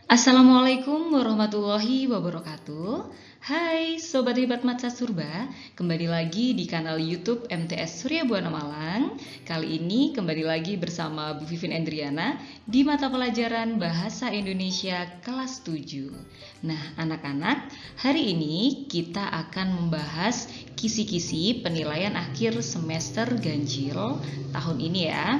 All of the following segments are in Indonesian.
Assalamualaikum warahmatullahi wabarakatuh. Hai Sobat Hebat Matsa Surba, kembali lagi di kanal YouTube MTS Surya Buana Malang. Kali ini kembali lagi bersama Bu Vivin Endriana di mata pelajaran Bahasa Indonesia kelas 7. Nah anak-anak, hari ini kita akan membahas kisi-kisi penilaian akhir semester ganjil tahun ini ya.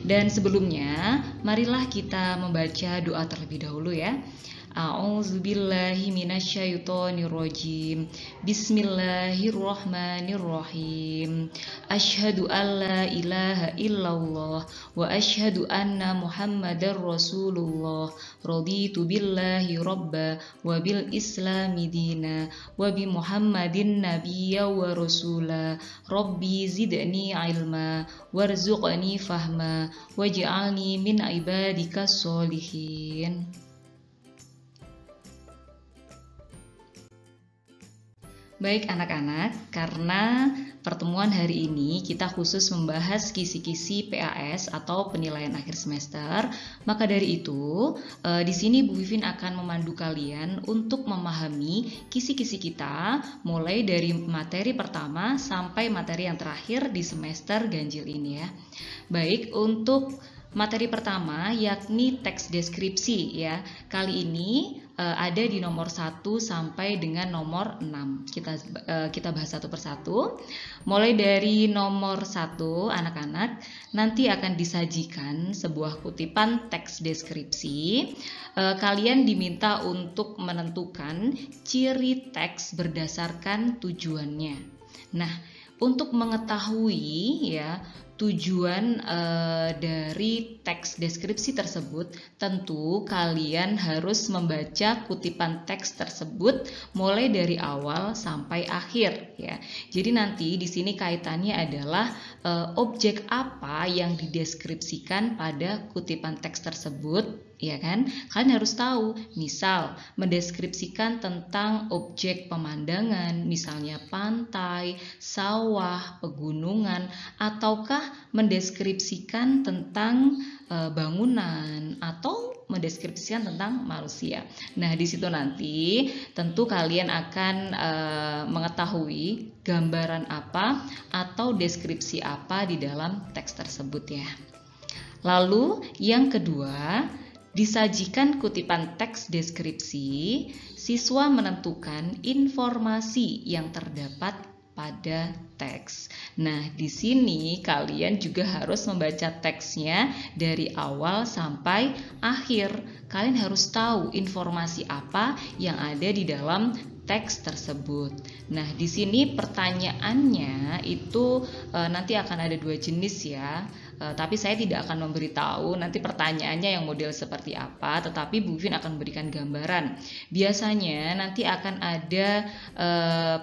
Dan sebelumnya, marilah kita membaca doa terlebih dahulu ya. A'udzubillahi minasyaitonirrajim. Bismillahirrahmanirrahim. Asyhadu an la ilaha illallah wa asyhadu anna Muhammadar Rasulullah. Raditu billahi rabba wa bil islami dina wa bi Muhammadin nabiyya wa rasula. Rabbi zidni ilma warzuqni fahma waj'alni min ibadikas sholihin. Baik anak-anak, karena pertemuan hari ini kita khusus membahas kisi-kisi PAS atau penilaian akhir semester, maka dari itu di sini Bu Vivin akan memandu kalian untuk memahami kisi-kisi kita mulai dari materi pertama sampai materi yang terakhir di semester ganjil ini ya. Baik, untuk materi pertama yakni teks deskripsi ya. Kali ini ada di nomor 1 sampai dengan nomor 6. Kita bahas satu persatu. Mulai dari nomor 1 anak-anak nanti akan disajikan sebuah kutipan teks deskripsi. Kalian diminta untuk menentukan ciri teks berdasarkan tujuannya. Nah, untuk mengetahui ya tujuan dari teks deskripsi tersebut, tentu kalian harus membaca kutipan teks tersebut mulai dari awal sampai akhir ya. Jadi nanti di sini kaitannya adalah objek apa yang dideskripsikan pada kutipan teks tersebut. Ya kan? Kalian harus tahu, misal mendeskripsikan tentang objek pemandangan, misalnya pantai, sawah, pegunungan, ataukah mendeskripsikan tentang bangunan atau mendeskripsikan tentang manusia. Nah, di situ nanti tentu kalian akan mengetahui gambaran apa atau deskripsi apa di dalam teks tersebut ya. Lalu yang kedua, disajikan kutipan teks deskripsi, siswa menentukan informasi yang terdapat pada teks. Nah, di sini kalian juga harus membaca teksnya dari awal sampai akhir. Kalian harus tahu informasi apa yang ada di dalam teks tersebut. Nah, di sini pertanyaannya itu nanti akan ada 2 jenis ya. Tapi saya tidak akan memberitahu nanti pertanyaannya yang model seperti apa, tetapi Bu Vivin akan memberikan gambaran. Biasanya nanti akan ada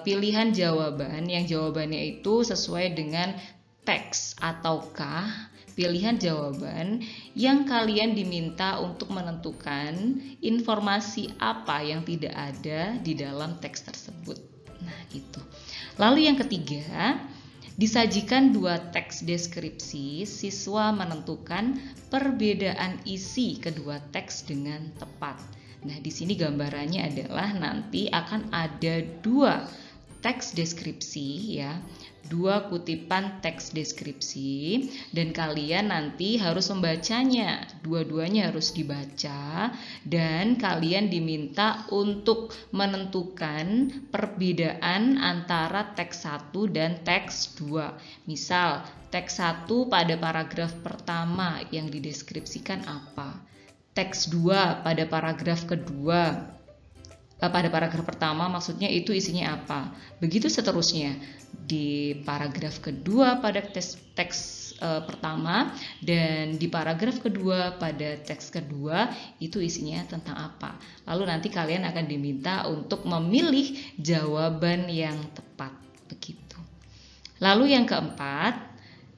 pilihan jawaban yang jawabannya itu sesuai dengan teks ataukah pilihan jawaban yang kalian diminta untuk menentukan informasi apa yang tidak ada di dalam teks tersebut. Nah, itu. Lalu yang ketiga, disajikan 2 teks deskripsi, siswa menentukan perbedaan isi kedua teks dengan tepat. Nah, di sini gambarannya adalah nanti akan ada 2 teks deskripsi ya, 2 kutipan teks deskripsi, dan kalian nanti harus membacanya. Dua-duanya harus dibaca dan kalian diminta untuk menentukan perbedaan antara teks 1 dan teks 2. Misal, teks 1 pada paragraf pertama yang dideskripsikan apa? Teks 2 pada paragraf kedua. Pada paragraf pertama maksudnya itu isinya apa. Begitu seterusnya di paragraf kedua pada teks pertama, dan di paragraf kedua pada teks kedua itu isinya tentang apa. Lalu nanti kalian akan diminta untuk memilih jawaban yang tepat begitu. Lalu yang keempat,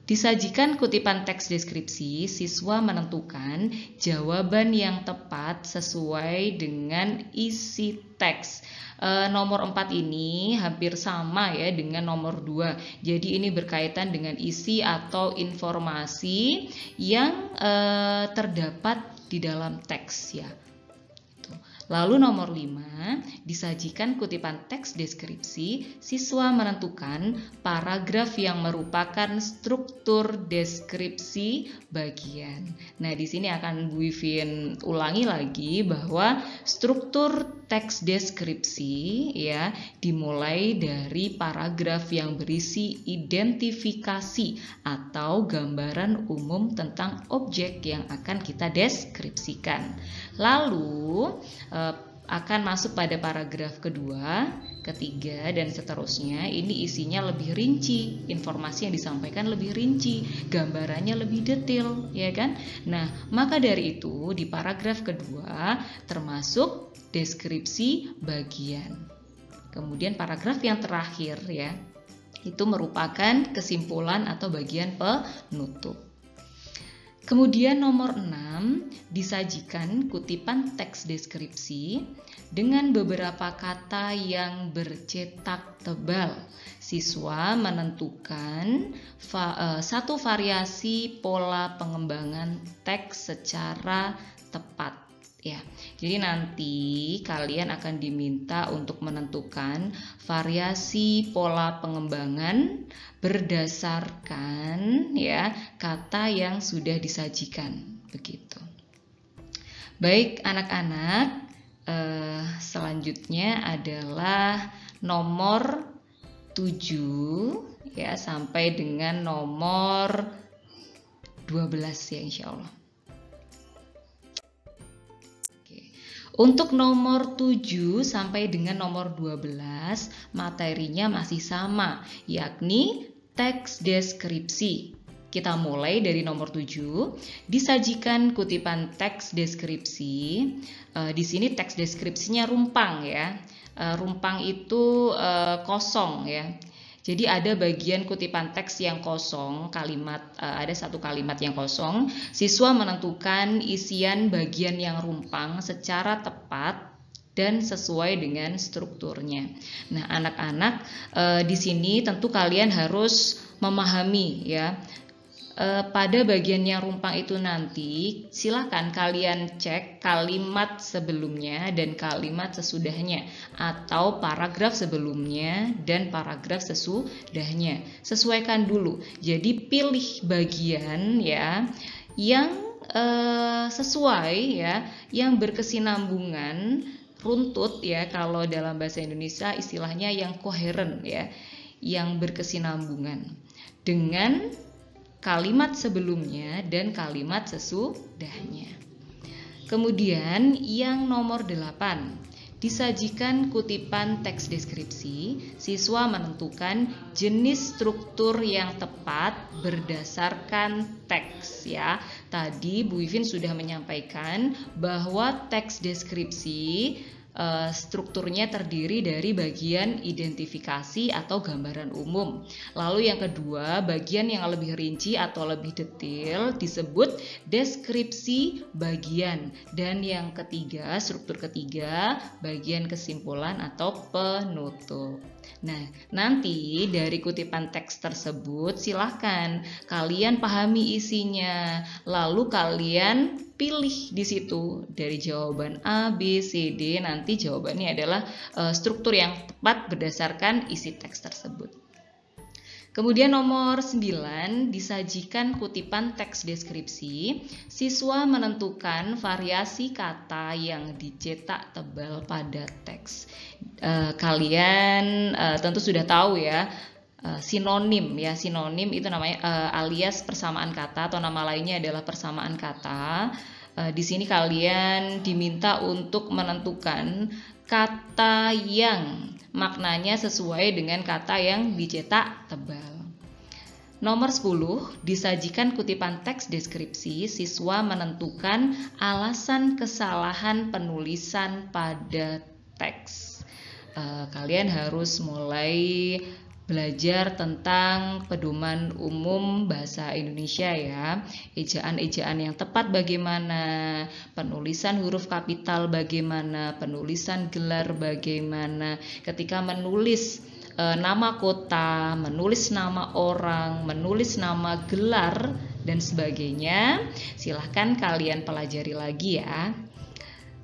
disajikan kutipan teks deskripsi, siswa menentukan jawaban yang tepat sesuai dengan isi teks. Nomor 4 ini hampir sama ya dengan nomor 2. Jadi ini berkaitan dengan isi atau informasi yang terdapat di dalam teks ya. Lalu nomor 5, disajikan kutipan teks deskripsi, siswa menentukan paragraf yang merupakan struktur deskripsi bagian. Nah, di sini akan Bu Wivin ulangi lagi bahwa struktur teks deskripsi ya dimulai dari paragraf yang berisi identifikasi atau gambaran umum tentang objek yang akan kita deskripsikan. Lalu akan masuk pada paragraf kedua, ketiga, dan seterusnya. Ini isinya lebih rinci, informasi yang disampaikan lebih rinci, gambarannya lebih detail, ya kan? Nah, maka dari itu di paragraf kedua termasuk deskripsi bagian. Kemudian paragraf yang terakhir ya, itu merupakan kesimpulan atau bagian penutup. Kemudian nomor 6, disajikan kutipan teks deskripsi dengan beberapa kata yang bercetak tebal. Siswa menentukan satu variasi pola pengembangan teks secara tepat. Ya, jadi nanti kalian akan diminta untuk menentukan variasi pola pengembangan berdasarkan ya kata yang sudah disajikan, begitu. Baik anak-anak, selanjutnya adalah nomor 7 ya sampai dengan nomor 12 ya insya Allah. Untuk nomor 7 sampai dengan nomor 12 materinya masih sama, yakni teks deskripsi. Kita mulai dari nomor 7, disajikan kutipan teks deskripsi. Di sini teks deskripsinya rumpang ya. Rumpang itu kosong ya. Jadi ada bagian kutipan teks yang kosong, ada satu kalimat yang kosong. Siswa menentukan isian bagian yang rumpang secara tepat dan sesuai dengan strukturnya. Nah, anak-anak di sini tentu kalian harus memahami ya. Pada bagian yang rumpang itu nanti silakan kalian cek kalimat sebelumnya dan kalimat sesudahnya atau paragraf sebelumnya dan paragraf sesudahnya. Sesuaikan dulu. Jadi pilih bagian ya yang sesuai ya, yang berkesinambungan, runtut ya, kalau dalam bahasa Indonesia istilahnya yang koheren ya, yang berkesinambungan dengan kalimat sebelumnya dan kalimat sesudahnya. Kemudian yang nomor 8, disajikan kutipan teks deskripsi. Siswa menentukan jenis struktur yang tepat berdasarkan teks ya. Tadi Bu Wivin sudah menyampaikan bahwa teks deskripsi strukturnya terdiri dari bagian identifikasi atau gambaran umum. Lalu yang kedua, bagian yang lebih rinci atau lebih detail disebut deskripsi bagian. Dan yang ketiga, struktur ketiga, bagian kesimpulan atau penutup. Nah, nanti dari kutipan teks tersebut silahkan kalian pahami isinya, lalu kalian pilih di situ dari jawaban A, B, C, D. Nanti jawabannya adalah struktur yang tepat berdasarkan isi teks tersebut. Kemudian nomor 9, disajikan kutipan teks deskripsi. Siswa menentukan variasi kata yang dicetak tebal pada teks. Kalian tentu sudah tahu ya, sinonim ya, sinonim itu namanya alias persamaan kata atau nama lainnya adalah persamaan kata. Di sini kalian diminta untuk menentukan kata yang maknanya sesuai dengan kata yang dicetak tebal. Nomor 10, disajikan kutipan teks deskripsi. Siswa menentukan alasan kesalahan penulisan pada teks. Kalian harus mulai belajar tentang pedoman umum bahasa Indonesia ya. Ejaan-ejaan yang tepat bagaimana, penulisan huruf kapital bagaimana, penulisan gelar bagaimana. Ketika menulis nama kota, menulis nama orang, menulis nama gelar dan sebagainya, silahkan kalian pelajari lagi ya.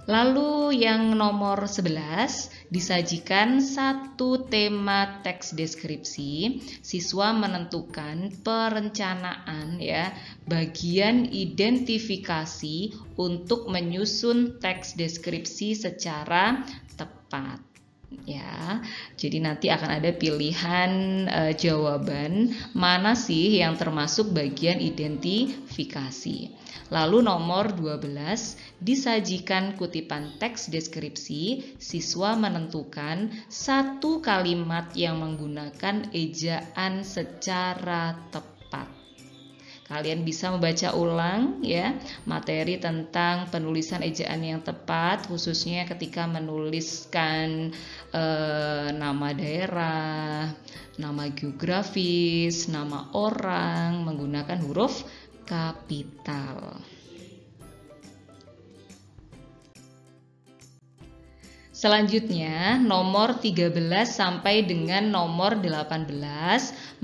Lalu yang nomor 11, disajikan satu tema teks deskripsi. Siswa menentukan perencanaan ya, bagian identifikasi untuk menyusun teks deskripsi secara tepat. Ya, jadi nanti akan ada pilihan jawaban mana sih yang termasuk bagian identifikasi. Lalu nomor 12, disajikan kutipan teks deskripsi. Siswa menentukan satu kalimat yang menggunakan ejaan secara tepat. Kalian bisa membaca ulang ya materi tentang penulisan ejaan yang tepat, khususnya ketika menuliskan nama daerah, nama geografis, nama orang menggunakan huruf kapital. Selanjutnya nomor 13 sampai dengan nomor 18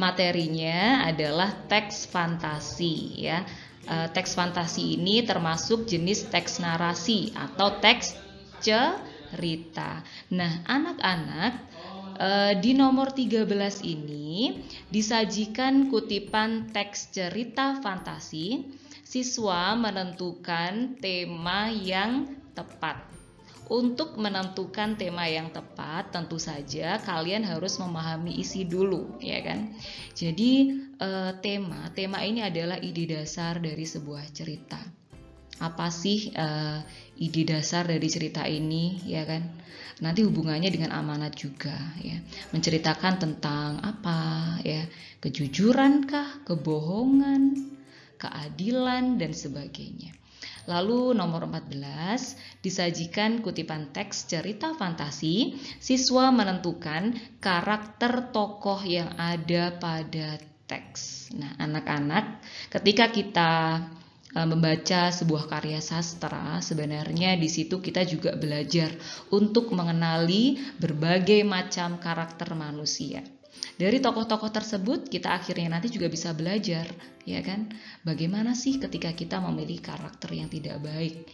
materinya adalah teks fantasi ya. Teks fantasi ini termasuk jenis teks narasi atau teks cerita. Nah, anak-anak di nomor 13 ini disajikan kutipan teks cerita fantasi. Siswa menentukan tema yang tepat. Untuk menentukan tema yang tepat, tentu saja kalian harus memahami isi dulu, ya kan? Jadi tema ini adalah ide dasar dari sebuah cerita. Apa sih ide dasar dari cerita ini, ya kan? Nanti hubungannya dengan amanat juga, ya. Menceritakan tentang apa, ya? Kejujurankah, kebohongan, keadilan dan sebagainya. Lalu nomor 14, disajikan kutipan teks cerita fantasi. Siswa menentukan karakter tokoh yang ada pada teks. Nah, anak-anak, ketika kita membaca sebuah karya sastra, sebenarnya di situ kita juga belajar untuk mengenali berbagai macam karakter manusia. Dari tokoh-tokoh tersebut kita akhirnya nanti juga bisa belajar, ya kan? Bagaimana sih ketika kita memilih karakter yang tidak baik?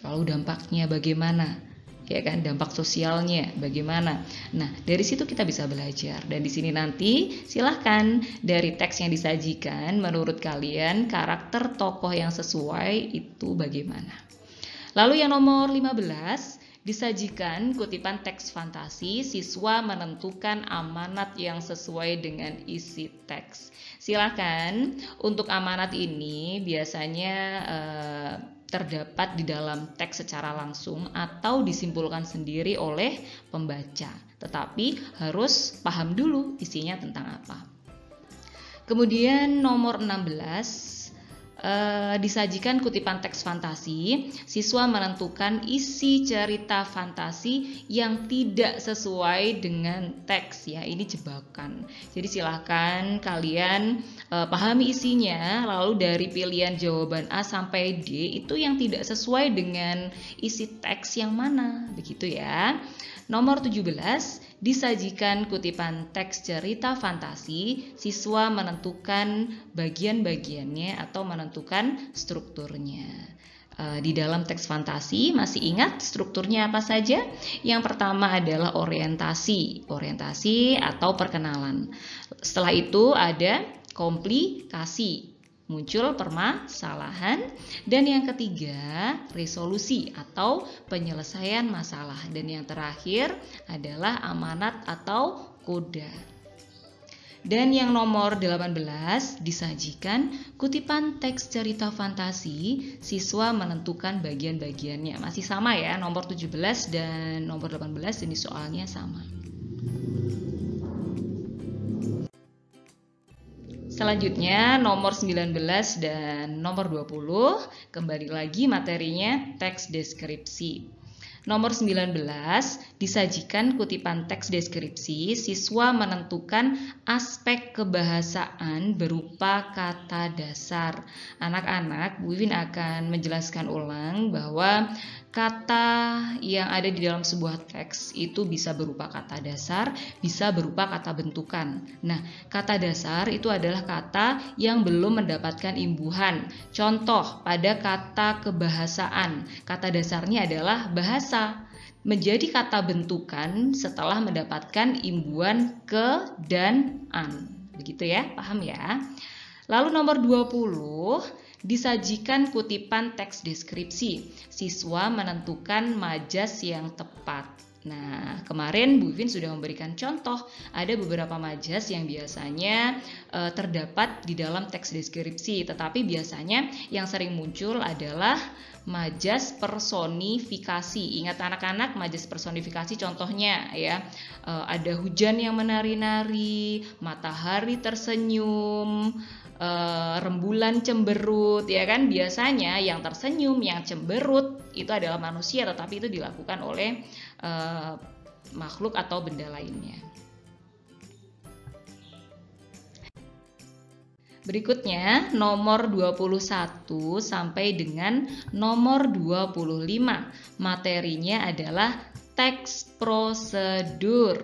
Lalu dampaknya bagaimana? Ya kan, dampak sosialnya bagaimana? Nah, dari situ kita bisa belajar. Dan di sini nanti silahkan dari teks yang disajikan menurut kalian karakter tokoh yang sesuai itu bagaimana? Lalu yang nomor 15, disajikan kutipan teks fantasi. Siswa menentukan amanat yang sesuai dengan isi teks. Silakan, untuk amanat ini biasanya terdapat di dalam teks secara langsung atau disimpulkan sendiri oleh pembaca. Tetapi harus paham dulu isinya tentang apa. Kemudian nomor 16, disajikan kutipan teks fantasi. Siswa menentukan isi cerita fantasi yang tidak sesuai dengan teks ya. Ini jebakan. Jadi silahkan kalian pahami isinya, lalu dari pilihan jawaban A sampai D itu yang tidak sesuai dengan isi teks yang mana, begitu ya. Nomor 17, disajikan kutipan teks cerita fantasi. Siswa menentukan bagian-bagiannya atau menentukan strukturnya. Di dalam teks fantasi masih ingat strukturnya apa saja? Yang pertama adalah orientasi atau perkenalan. Setelah itu ada komplikasi, muncul permasalahan, dan yang ketiga resolusi atau penyelesaian masalah, dan yang terakhir adalah amanat atau koda. Dan yang nomor 18, disajikan kutipan teks cerita fantasi. Siswa menentukan bagian-bagiannya. Masih sama ya, nomor 17 dan nomor 18 jenis soalnya sama. Selanjutnya nomor 19 dan nomor 20, kembali lagi materinya teks deskripsi. Nomor 19, disajikan kutipan teks deskripsi, siswa menentukan aspek kebahasaan berupa kata dasar. Anak-anak, Bu Iwin akan menjelaskan ulang bahwa kata yang ada di dalam sebuah teks itu bisa berupa kata dasar, bisa berupa kata bentukan. Nah, kata dasar itu adalah kata yang belum mendapatkan imbuhan. Contoh, pada kata kebahasaan, kata dasarnya adalah bahasa. Menjadi kata bentukan setelah mendapatkan imbuhan ke dan an. Begitu ya, paham ya? Lalu nomor 20, disajikan kutipan teks deskripsi. Siswa menentukan majas yang tepat. Nah, kemarin Bu Iwin sudah memberikan contoh, ada beberapa majas yang biasanya terdapat di dalam teks deskripsi, tetapi biasanya yang sering muncul adalah majas personifikasi. Ingat anak-anak, majas personifikasi contohnya ya, ada hujan yang menari-nari, matahari tersenyum, rembulan cemberut, ya kan? Biasanya yang tersenyum, yang cemberut itu adalah manusia, tetapi itu dilakukan oleh makhluk atau benda lainnya. Berikutnya nomor 21 sampai dengan nomor 25. Materinya adalah teks prosedur.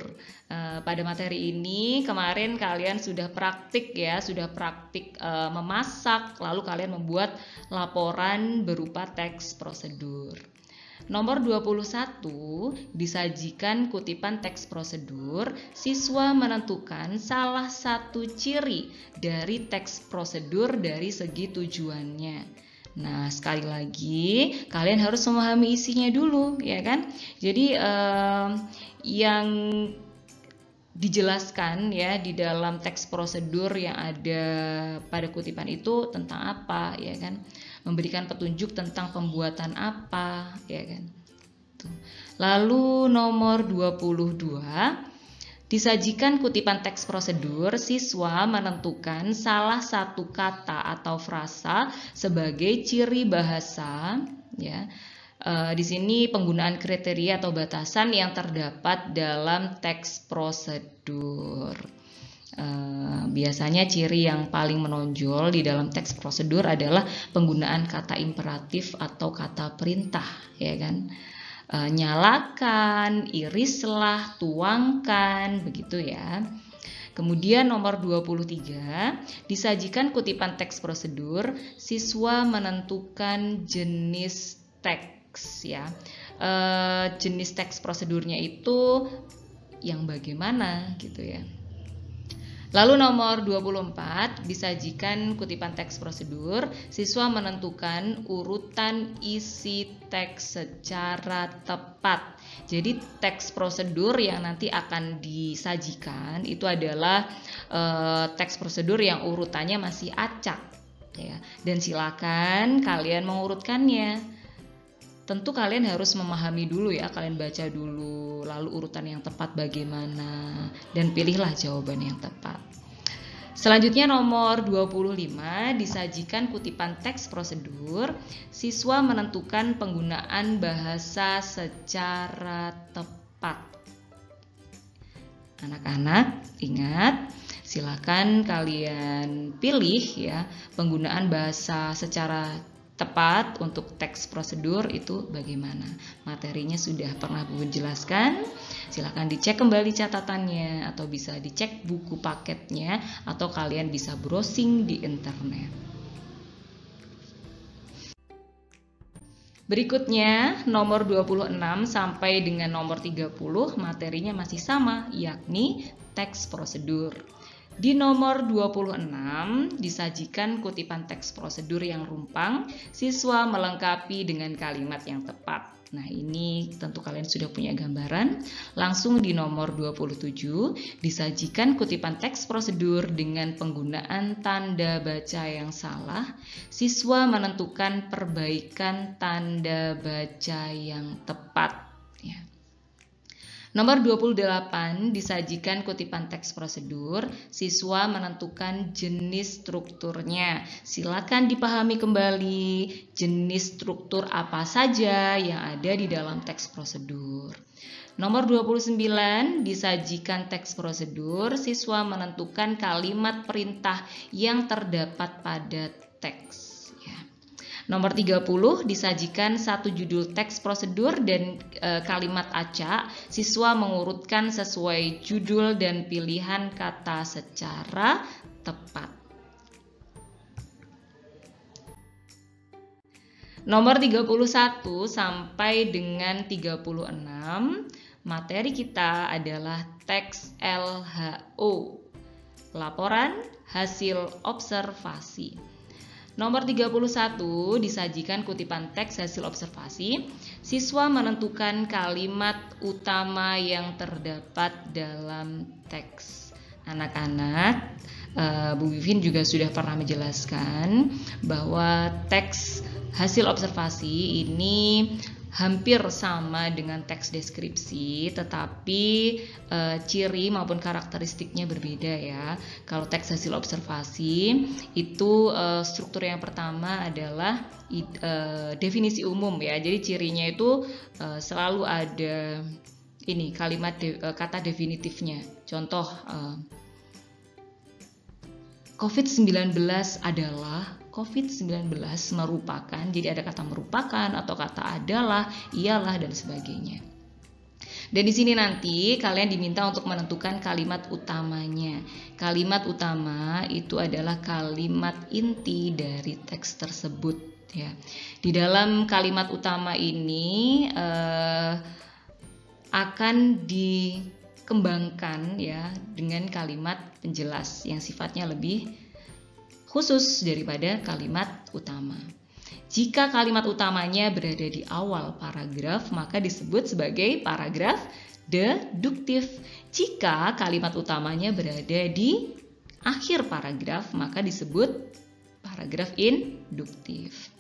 Pada materi ini kemarin kalian sudah praktik ya, memasak, lalu kalian membuat laporan berupa teks prosedur. Nomor 21, disajikan kutipan teks prosedur, siswa menentukan salah satu ciri dari teks prosedur dari segi tujuannya. Nah, sekali lagi kalian harus memahami isinya dulu, ya kan? Jadi yang dijelaskan ya di dalam teks prosedur yang ada pada kutipan itu tentang apa, ya kan? Memberikan petunjuk tentang pembuatan apa, ya kan? Lalu nomor 22, disajikan kutipan teks prosedur, siswa menentukan salah satu kata atau frasa sebagai ciri bahasa, ya. Di sini penggunaan kriteria atau batasan yang terdapat dalam teks prosedur. Biasanya ciri yang paling menonjol di dalam teks prosedur adalah penggunaan kata imperatif atau kata perintah, ya kan? Nyalakan, irislah, tuangkan, begitu ya. Kemudian nomor 23, disajikan kutipan teks prosedur, siswa menentukan jenis teks ya. Jenis teks prosedurnya itu yang bagaimana gitu ya. Lalu nomor 24, disajikan kutipan teks prosedur, siswa menentukan urutan isi teks secara tepat. Jadi teks prosedur yang nanti akan disajikan itu adalah teks prosedur yang urutannya masih acak ya. Dan silakan kalian mengurutkannya. Tentu kalian harus memahami dulu ya, kalian baca dulu, lalu urutan yang tepat bagaimana, dan pilihlah jawaban yang tepat. Selanjutnya nomor 25, disajikan kutipan teks prosedur, siswa menentukan penggunaan bahasa secara tepat. Anak-anak, ingat, silakan kalian pilih ya penggunaan bahasa secara tepat untuk teks prosedur itu bagaimana. Materinya sudah pernah Bu jelaskan. Silakan dicek kembali catatannya atau bisa dicek buku paketnya atau kalian bisa browsing di internet. Berikutnya nomor 26 sampai dengan nomor 30 materinya masih sama, yakni teks prosedur. Di nomor 26 disajikan kutipan teks prosedur yang rumpang, siswa melengkapi dengan kalimat yang tepat. Nah, ini tentu kalian sudah punya gambaran. Langsung di nomor 27 disajikan kutipan teks prosedur dengan penggunaan tanda baca yang salah. Siswa menentukan perbaikan tanda baca yang tepat. Ya. Nomor 28, disajikan kutipan teks prosedur, siswa menentukan jenis strukturnya. Silakan dipahami kembali jenis struktur apa saja yang ada di dalam teks prosedur. Nomor 29, disajikan teks prosedur, siswa menentukan kalimat perintah yang terdapat pada teks. Nomor 30, disajikan satu judul teks prosedur dan kalimat acak. Siswa mengurutkan sesuai judul dan pilihan kata secara tepat. Nomor 31 sampai dengan 36, materi kita adalah teks LHO, laporan hasil observasi. Nomor 31, disajikan kutipan teks hasil observasi. Siswa menentukan kalimat utama yang terdapat dalam teks. Anak-anak, Bu Vivin juga sudah pernah menjelaskan bahwa teks hasil observasi ini hampir sama dengan teks deskripsi, tetapi ciri maupun karakteristiknya berbeda ya. Kalau teks hasil observasi itu struktur yang pertama adalah definisi umum ya. Jadi cirinya itu selalu ada ini kalimat kata definitifnya. Contoh COVID-19 adalah, COVID-19 merupakan, jadi ada kata merupakan atau kata adalah, iyalah, dan sebagainya. Dan di sini nanti kalian diminta untuk menentukan kalimat utamanya. Kalimat utama itu adalah kalimat inti dari teks tersebut ya. Di dalam kalimat utama ini akan dikembangkan ya dengan kalimat penjelas yang sifatnya lebih khusus daripada kalimat utama. Jika kalimat utamanya berada di awal paragraf, maka disebut sebagai paragraf deduktif. Jika kalimat utamanya berada di akhir paragraf, maka disebut paragraf induktif.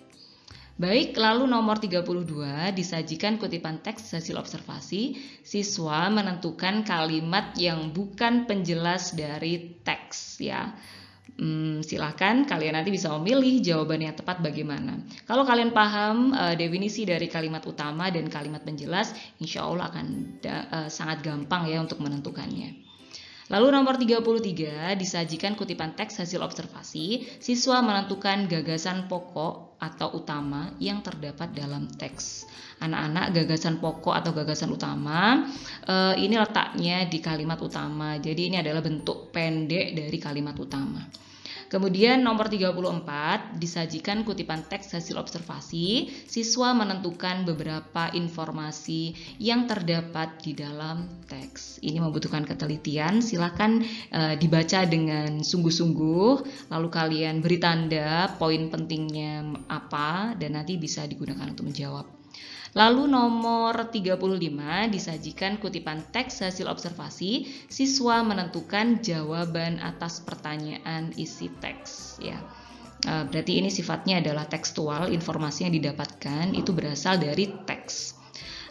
Baik, lalu nomor 32, disajikan kutipan teks hasil observasi. Siswa menentukan kalimat yang bukan penjelas dari teks ya. Silakan kalian nanti bisa memilih jawaban yang tepat bagaimana. Kalau kalian paham definisi dari kalimat utama dan kalimat penjelas, insya Allah akan sangat gampang ya untuk menentukannya. Lalu nomor 33, disajikan kutipan teks hasil observasi. Siswa menentukan gagasan pokok atau utama yang terdapat dalam teks. Anak-anak, gagasan pokok atau gagasan utama ini letaknya di kalimat utama. Jadi ini adalah bentuk pendek dari kalimat utama. Kemudian nomor 34, disajikan kutipan teks hasil observasi. Siswa menentukan beberapa informasi yang terdapat di dalam teks. Ini membutuhkan ketelitian, silakan dibaca dengan sungguh-sungguh, lalu kalian beri tanda poin pentingnya apa, dan nanti bisa digunakan untuk menjawab. Lalu nomor 35, disajikan kutipan teks hasil observasi. Siswa menentukan jawaban atas pertanyaan isi teks ya. Berarti ini sifatnya adalah tekstual, informasi yang didapatkan itu berasal dari teks.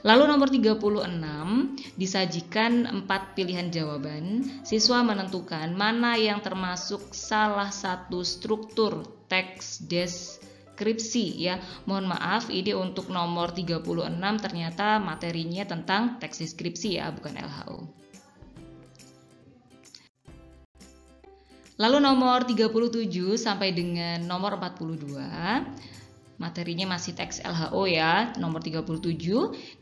Lalu nomor 36, disajikan 4 pilihan jawaban. Siswa menentukan mana yang termasuk salah satu struktur teks deskripsi ya. Mohon maaf, ini untuk nomor 36 ternyata materinya tentang teks deskripsi ya, bukan LHO. Lalu nomor 37 sampai dengan nomor 42, materinya masih teks LHO ya. Nomor 37,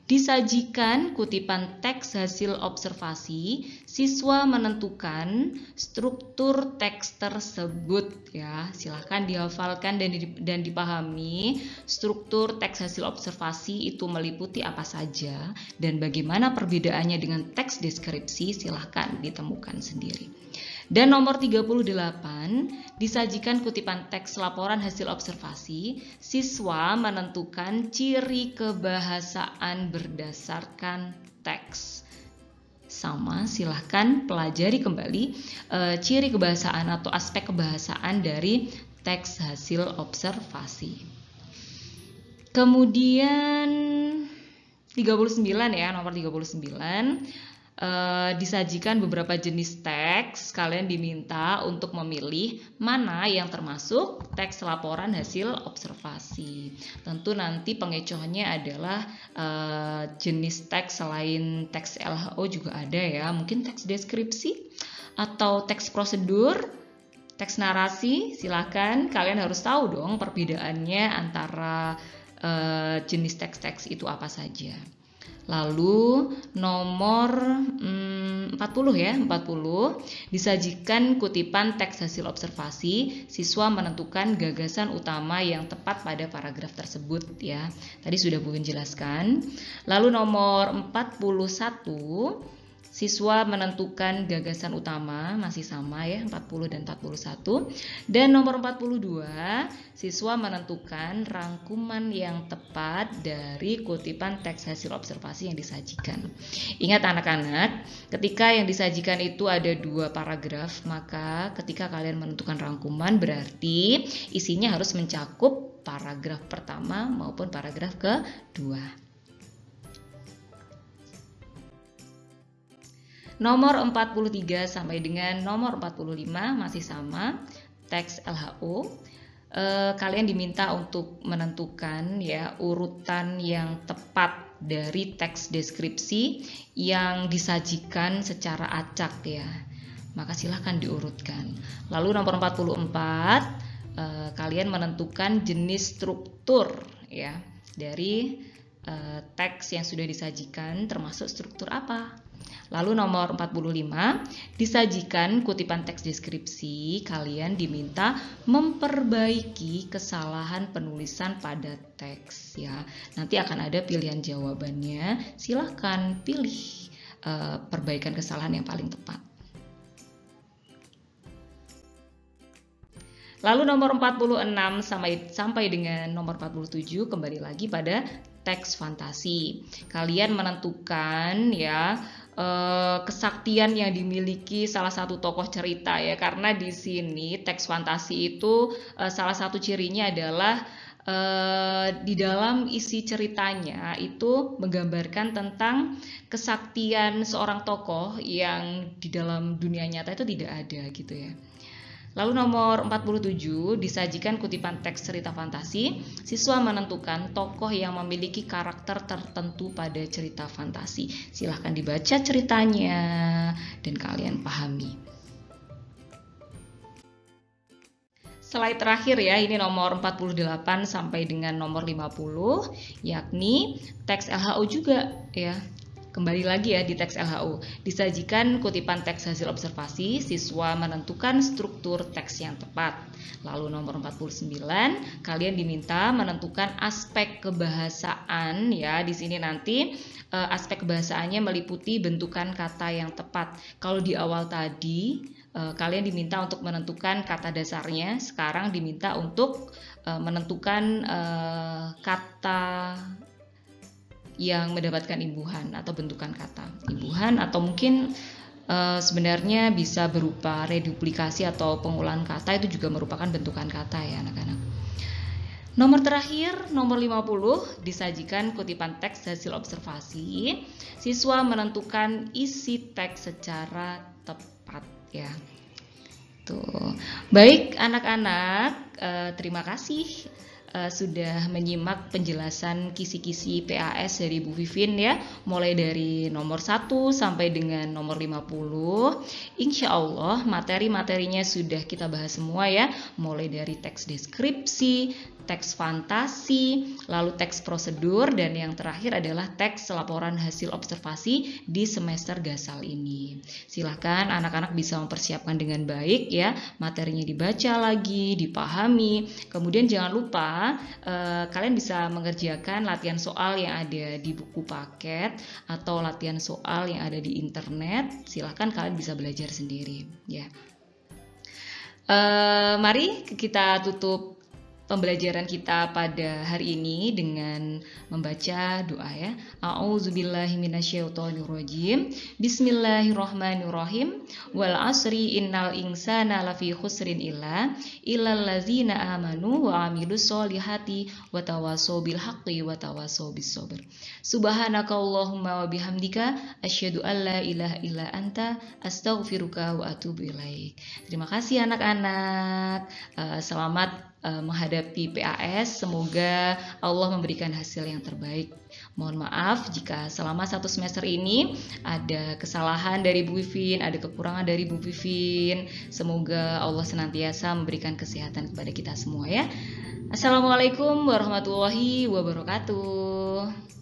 disajikan kutipan teks hasil observasi. Siswa menentukan struktur teks tersebut ya. Silahkan dihafalkan dan dipahami struktur teks hasil observasi itu meliputi apa saja dan bagaimana perbedaannya dengan teks deskripsi, silahkan ditemukan sendiri. Dan nomor 38, disajikan kutipan teks laporan hasil observasi. Siswa menentukan ciri kebahasaan berdasarkan teks. Sama, silahkan pelajari kembali ciri kebahasaan atau aspek kebahasaan dari teks hasil observasi. Kemudian 39 ya, nomor 39. Disajikan beberapa jenis teks, kalian diminta untuk memilih mana yang termasuk teks laporan hasil observasi. Tentu nanti pengecohnya adalah jenis teks selain teks LHO juga ada ya, mungkin teks deskripsi atau teks prosedur, teks narasi. Silakan kalian harus tahu dong perbedaannya antara jenis teks-teks itu apa saja. Lalu nomor 40 ya, 40 disajikan kutipan teks hasil observasi, siswa menentukan gagasan utama yang tepat pada paragraf tersebut ya. Tadi sudah Bu jelaskan. Lalu nomor 41 siswa menentukan gagasan utama, masih sama ya, 40 dan 41. Dan nomor 42, siswa menentukan rangkuman yang tepat dari kutipan teks hasil observasi yang disajikan. Ingat anak-anak, ketika yang disajikan itu ada 2 paragraf, maka ketika kalian menentukan rangkuman berarti isinya harus mencakup paragraf pertama maupun paragraf kedua. Nomor 43 sampai dengan nomor 45 masih sama, teks LHO. Kalian diminta untuk menentukan ya urutan yang tepat dari teks deskripsi yang disajikan secara acak ya. Maka silahkan diurutkan. Lalu nomor 44, kalian menentukan jenis struktur ya dari teks yang sudah disajikan, termasuk struktur apa. Lalu nomor 45, disajikan kutipan teks deskripsi, kalian diminta memperbaiki kesalahan penulisan pada teks ya. Nanti akan ada pilihan jawabannya, silahkan pilih perbaikan kesalahan yang paling tepat. Lalu nomor 46 sampai dengan nomor 47 kembali lagi pada teks fantasi. Kalian menentukan ya kesaktian yang dimiliki salah satu tokoh cerita ya, karena di sini teks fantasi itu salah satu cirinya adalah di dalam isi ceritanya itu menggambarkan tentang kesaktian seorang tokoh yang di dalam dunia nyata itu tidak ada gitu ya. Lalu nomor 47, disajikan kutipan teks cerita fantasi, siswa menentukan tokoh yang memiliki karakter tertentu pada cerita fantasi. Silahkan dibaca ceritanya dan kalian pahami. Slide terakhir ya, ini nomor 48 sampai dengan nomor 50, yakni teks LHO juga ya. Kembali lagi ya di teks LHO, disajikan kutipan teks hasil observasi, siswa menentukan struktur teks yang tepat. Lalu nomor 49, kalian diminta menentukan aspek kebahasaan ya. Di sini nanti aspek kebahasaannya meliputi bentukan kata yang tepat. Kalau di awal tadi kalian diminta untuk menentukan kata dasarnya, sekarang diminta untuk menentukan kata yang mendapatkan imbuhan atau bentukan kata imbuhan, atau mungkin sebenarnya bisa berupa reduplikasi atau pengulangan kata, itu juga merupakan bentukan kata ya anak-anak. Nomor terakhir, nomor 50, disajikan kutipan teks hasil observasi, siswa menentukan isi teks secara tepat ya. Tuh. Baik anak-anak, terima kasih sudah menyimak penjelasan kisi-kisi PAS dari Bu Vivin ya, mulai dari nomor 1 sampai dengan nomor 50. Insya Allah materi-materinya sudah kita bahas semua ya, mulai dari teks deskripsi, teks fantasi, lalu teks prosedur, dan yang terakhir adalah teks laporan hasil observasi di semester Gasal ini. Silahkan anak-anak bisa mempersiapkan dengan baik ya, materinya dibaca lagi, dipahami. Kemudian jangan lupa kalian bisa mengerjakan latihan soal yang ada di buku paket atau latihan soal yang ada di internet. Silahkan kalian bisa belajar sendiri ya. Mari kita tutup pembelajaran kita pada hari ini dengan membaca doa ya. A'udzubillahi minasyaitonirrajim. Bismillahirrahmanirrahim. Wal asri innal insana lafi khusrin illal ladzina amanu wa amilus solihati wa tawassaw bil haqqi wa tawassaw bis sabr. Subhanakallahumma wa bihamdika asyhadu an la ilaha illa anta astaghfiruka wa atubu ilaik. Terima kasih anak-anak. Selamat menghadapi PAS. Semoga Allah memberikan hasil yang terbaik. Mohon maaf jika selama 1 semester ini ada kesalahan dari Bu Vivin, ada kekurangan dari Bu Vivin. Semoga Allah senantiasa memberikan kesehatan kepada kita semua ya. Assalamualaikum warahmatullahi wabarakatuh.